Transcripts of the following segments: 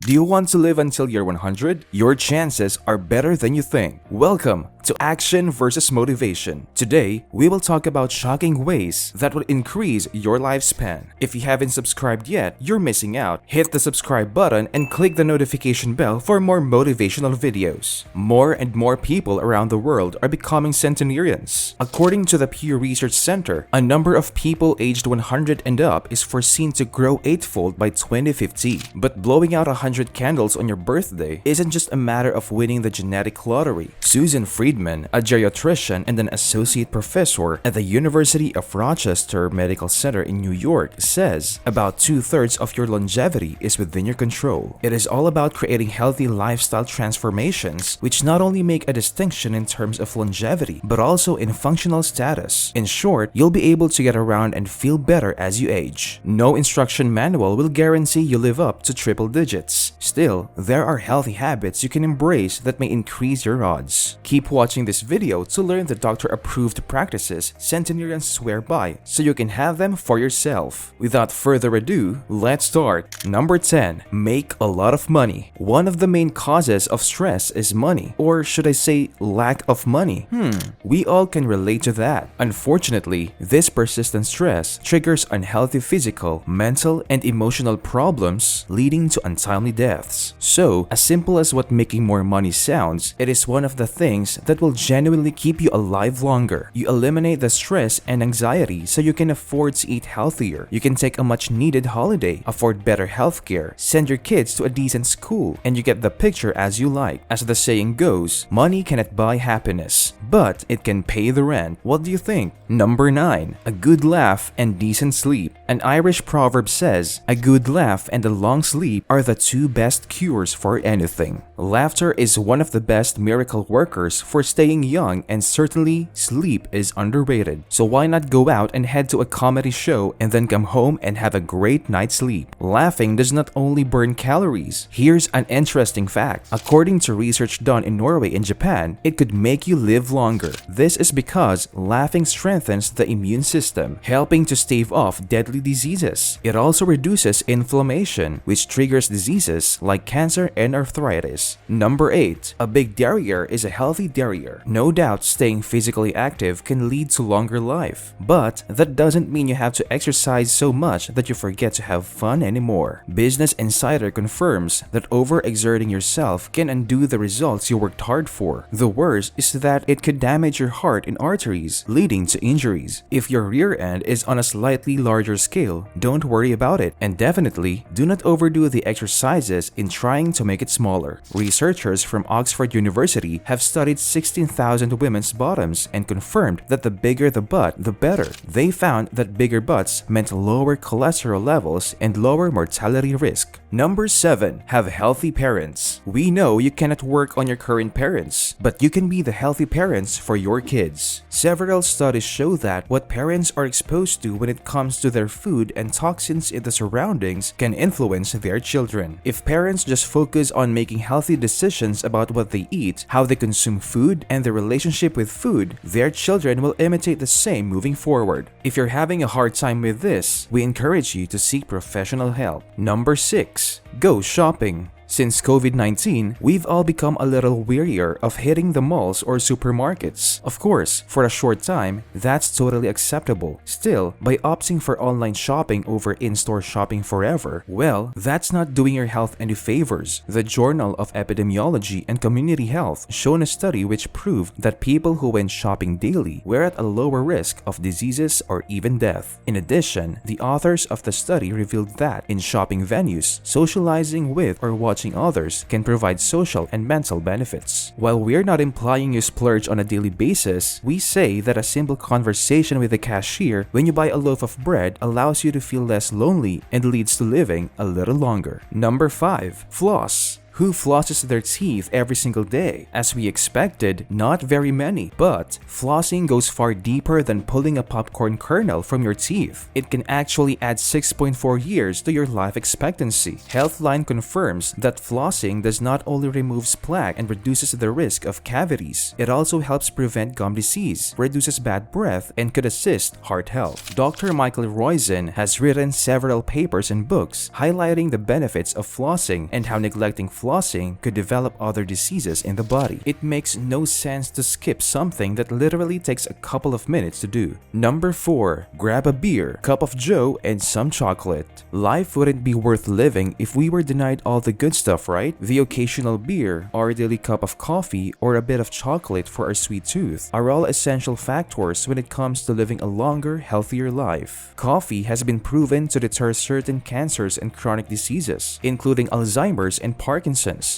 Do you want to live until you're 100? Your chances are better than you think. Welcome to Action versus Motivation. Today, we will talk about shocking ways that will increase your lifespan. If you haven't subscribed yet, you're missing out. Hit the subscribe button and click the notification bell for more motivational videos. More and more people around the world are becoming centenarians. According to the Pew Research Center, a number of people aged 100 and up is foreseen to grow eightfold by 2050. But blowing out 100 candles on your birthday isn't just a matter of winning the genetic lottery. Susan Friedman, a geriatrician and an associate professor at the University of Rochester Medical Center in New York, says about 2/3 of your longevity is within your control. It is all about creating healthy lifestyle transformations, which not only make a distinction in terms of longevity, but also in functional status. In short, you'll be able to get around and feel better as you age. No instruction manual will guarantee you live up to triple digits. Still, there are healthy habits you can embrace that may increase your odds. Keep watching this video to learn the doctor-approved practices centenarians swear by so you can have them for yourself. Without further ado, let's start. Number 10. Make a lot of money. One of the main causes of stress is money, or should I say lack of money? We all can relate to that. Unfortunately, this persistent stress triggers unhealthy physical, mental, and emotional problems leading to untimely deaths. So, as simple as what making more money sounds, it is one of the things that will genuinely keep you alive longer. You eliminate the stress and anxiety so you can afford to eat healthier. You can take a much needed holiday, afford better healthcare, send your kids to a decent school, and you get the picture as you like. As the saying goes, money cannot buy happiness, but it can pay the rent. What do you think? Number 9. A good laugh and decent sleep. An Irish proverb says, a good laugh and a long sleep are the two best cures for anything. Laughter is one of the best miracle workers for staying young, and certainly sleep is underrated. So why not go out and head to a comedy show and then come home and have a great night's sleep? Laughing does not only burn calories. Here's an interesting fact. According to research done in Norway and Japan, it could make you live longer. This is because laughing strengthens the immune system, helping to stave off deadly diseases. It also reduces inflammation, which triggers diseases like cancer and arthritis. Number 8. A big derriere is a healthy derriere. No doubt staying physically active can lead to longer life, but that doesn't mean you have to exercise so much that you forget to have fun anymore. Business Insider confirms that overexerting yourself can undo the results you worked hard for. The worst is that it could damage your heart and arteries, leading to injuries. If your rear end is on a slightly larger scale, don't worry about it, and definitely do not overdo the exercises in trying to make it smaller. Researchers from Oxford University have studied 16,000 women's bottoms and confirmed that the bigger the butt, the better. They found that bigger butts meant lower cholesterol levels and lower mortality risk. Number 7. Have healthy parents. We know you cannot work on your current parents, but you can be the healthy parents for your kids. Several studies show that what parents are exposed to when it comes to their food and toxins in the surroundings can influence their children. If parents just focus on making healthy decisions about what they eat, how they consume food, and their relationship with food, their children will imitate the same moving forward. If you're having a hard time with this, we encourage you to seek professional help. Number 6. Go shopping. Since COVID-19, we've all become a little wearier of hitting the malls or supermarkets. Of course, for a short time, that's totally acceptable. Still, by opting for online shopping over in-store shopping forever, well, that's not doing your health any favors. The Journal of Epidemiology and Community Health shown a study which proved that people who went shopping daily were at a lower risk of diseases or even death. In addition, the authors of the study revealed that in shopping venues, socializing with or watching others can provide social and mental benefits. While we're not implying you splurge on a daily basis, we say that a simple conversation with the cashier when you buy a loaf of bread allows you to feel less lonely and leads to living a little longer. Number 5. Floss. Who flosses their teeth every single day? As we expected, not very many. But flossing goes far deeper than pulling a popcorn kernel from your teeth. It can actually add 6.4 years to your life expectancy. Healthline confirms that flossing does not only remove plaque and reduces the risk of cavities, it also helps prevent gum disease, reduces bad breath, and could assist heart health. Dr. Michael Roizen has written several papers and books highlighting the benefits of flossing and how neglecting flossing could develop other diseases in the body. It makes no sense to skip something that literally takes a couple of minutes to do. Number 4. Grab a beer, cup of joe, and some chocolate. Life wouldn't be worth living if we were denied all the good stuff, right? The occasional beer, our daily cup of coffee, or a bit of chocolate for our sweet tooth are all essential factors when it comes to living a longer, healthier life. Coffee has been proven to deter certain cancers and chronic diseases, including Alzheimer's and Parkinson's.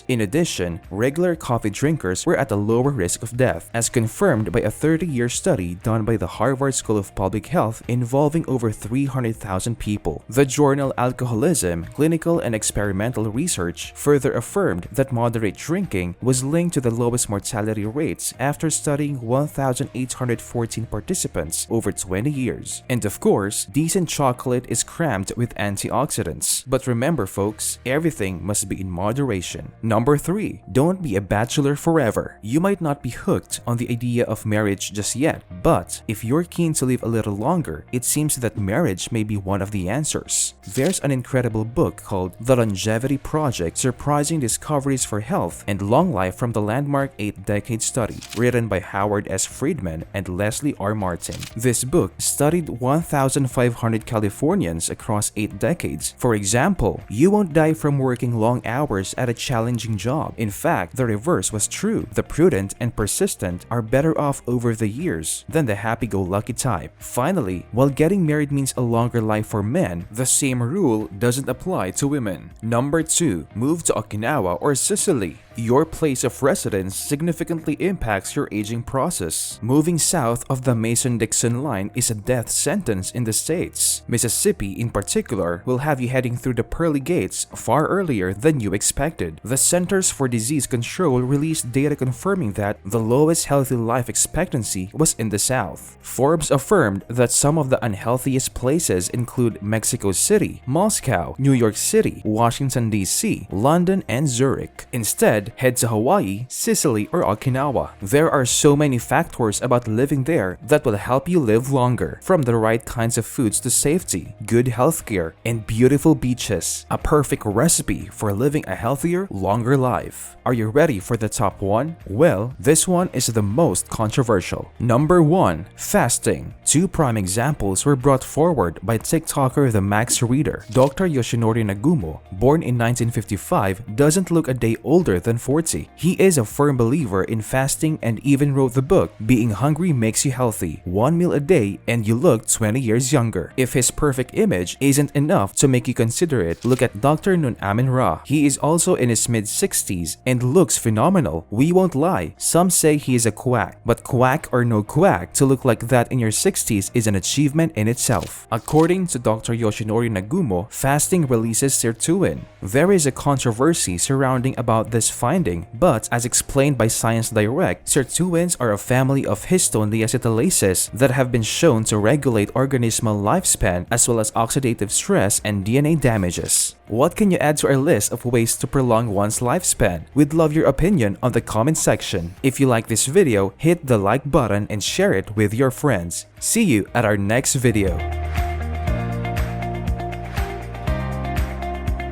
In addition, regular coffee drinkers were at a lower risk of death, as confirmed by a 30-year study done by the Harvard School of Public Health involving over 300,000 people. The journal Alcoholism, Clinical and Experimental Research further affirmed that moderate drinking was linked to the lowest mortality rates after studying 1,814 participants over 20 years. And of course, decent chocolate is crammed with antioxidants. But remember folks, everything must be in moderation. Number 3. Don't be a bachelor forever. You might not be hooked on the idea of marriage just yet, but if you're keen to live a little longer, it seems that marriage may be one of the answers. There's an incredible book called The Longevity Project: Surprising Discoveries for Health and Long Life from the landmark 8-decade study, written by Howard S. Friedman and Leslie R. Martin. This book studied 1,500 Californians across 8 decades. For example, you won't die from working long hours at a challenging job. In fact, the reverse was true. The prudent and persistent are better off over the years than the happy-go-lucky type. Finally, while getting married means a longer life for men, the same rule doesn't apply to women. Number 2. Move to Okinawa or Sicily. Your place of residence significantly impacts your aging process. Moving south of the Mason-Dixon line is a death sentence in the States. Mississippi, in particular, will have you heading through the pearly gates far earlier than you expected. The Centers for Disease Control released data confirming that the lowest healthy life expectancy was in the South. Forbes affirmed that some of the unhealthiest places include Mexico City, Moscow, New York City, Washington, D.C., London, and Zurich. Instead, head to Hawaii, Sicily, or Okinawa. There are so many factors about living there that will help you live longer, from the right kinds of foods to safety, good healthcare, and beautiful beaches. A perfect recipe for living a healthier, longer life. Are you ready for the top 1? Well, this one is the most controversial. Number 1. Fasting. 2 prime examples were brought forward by TikToker The Max Reader. Dr. Yoshinori Nagumo, born in 1955, doesn't look a day older than 40. He is a firm believer in fasting and even wrote the book, Being Hungry Makes You Healthy. 1 meal a day and you look 20 years younger. If his perfect image isn't enough to make you consider it, look at Dr. Nun Amin Ra. He is also in his mid-60s and looks phenomenal. We won't lie, some say he is a quack, but quack or no quack, to look like that in your 60s is an achievement in itself. According to Dr. Yoshinori Nagumo, fasting releases sirtuin. There is a controversy surrounding about this finding, but as explained by Science Direct, sirtuins are a family of histone deacetylases that have been shown to regulate organismal lifespan as well as oxidative stress and DNA damages. What can you add to our list of ways to prolong one's lifespan? We'd love your opinion on the comment section. If you like this video, hit the like button and share it with your friends. See you at our next video.